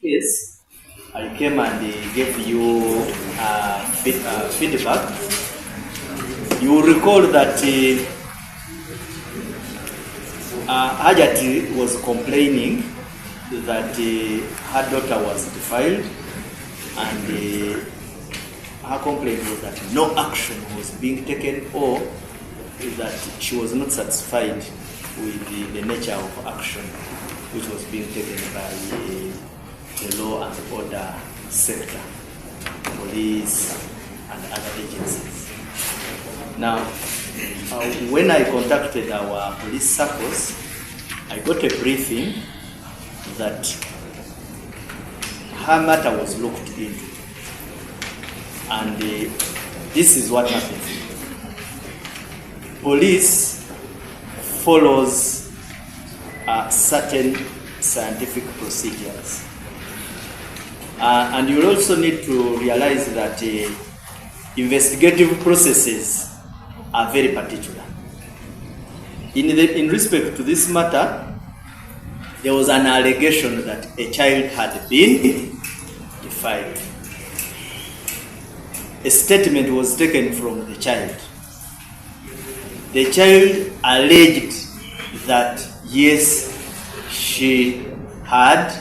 case, I came and gave you feedback. You will recall that Hajj was complaining that her daughter was defiled, and her complaint was that no action was being taken, or that she was not satisfied with the nature of action which was being taken by the law and order sector, police and other agencies. Now, when I contacted our police circles, I got a briefing that her matter was looked into, and this is what happened. Police follows certain scientific procedures, and you also need to realize that investigative processes are very particular. In respect to this matter, there was an allegation that a child had been defiled. A statement was taken from the child. The child alleged that yes, she had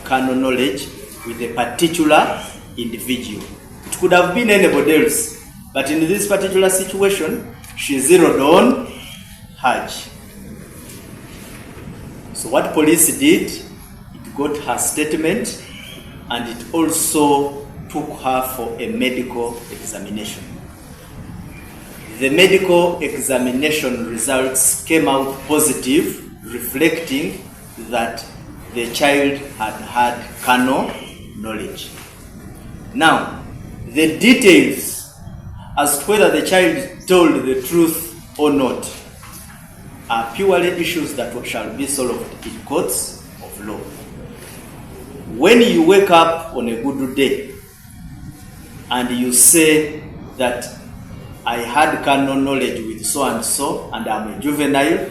carnal knowledge with a particular individual. It could have been anybody else, but in this particular situation, she zeroed on Hajj. So what police did, it got her statement, and it also took her for a medical examination. The medical examination results came out positive, reflecting that the child had carnal knowledge. Now, the details as to whether the child told the truth or not are purely issues that shall be solved in courts of law. When you wake up on a good day and you say that I had carnal knowledge with so and so and I'm a juvenile,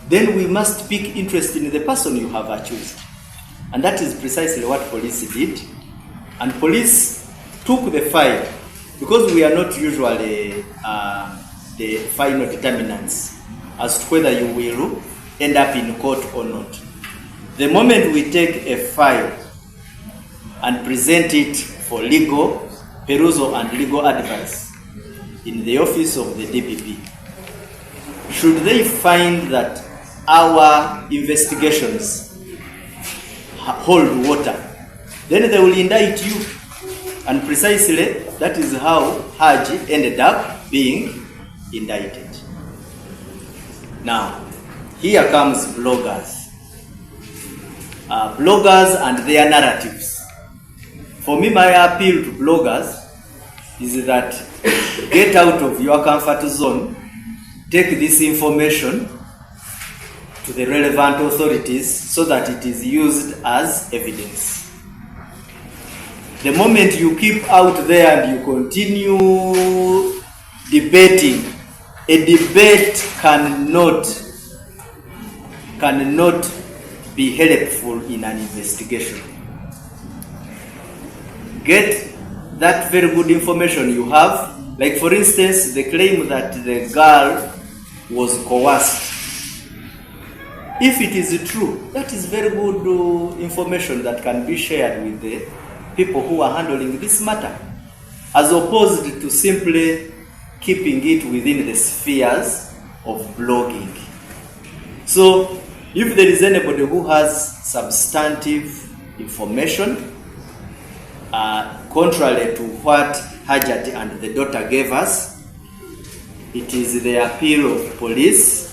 then we must pick interest in the person you have accused. And that is precisely what police did. And police took the file, because we are not usually the final determinants as to whether you will end up in court or not. The moment we take a file and present it for legal perusal and legal advice in the office of the DPP, should they find that our investigations hold water, then they will indict you. And precisely that is how Hajj ended up being indicted. Now, here comes bloggers. Bloggers and their narratives. For me, my appeal to bloggers is that get out of your comfort zone, take this information to the relevant authorities so that it is used as evidence. The moment you keep out there and you continue debating, a debate cannot be helpful in an investigation. Get that very good information you have, like for instance, the claim that the girl was coerced. If it is true, that is very good information that can be shared with the people who are handling this matter, as opposed to simply keeping it within the spheres of blogging. So, if there is anybody who has substantive information, contrary to what Hajj and the daughter gave us, it is the appeal of police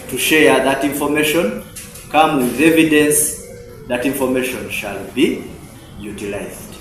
to share that information, come with evidence. That information shall be utilized.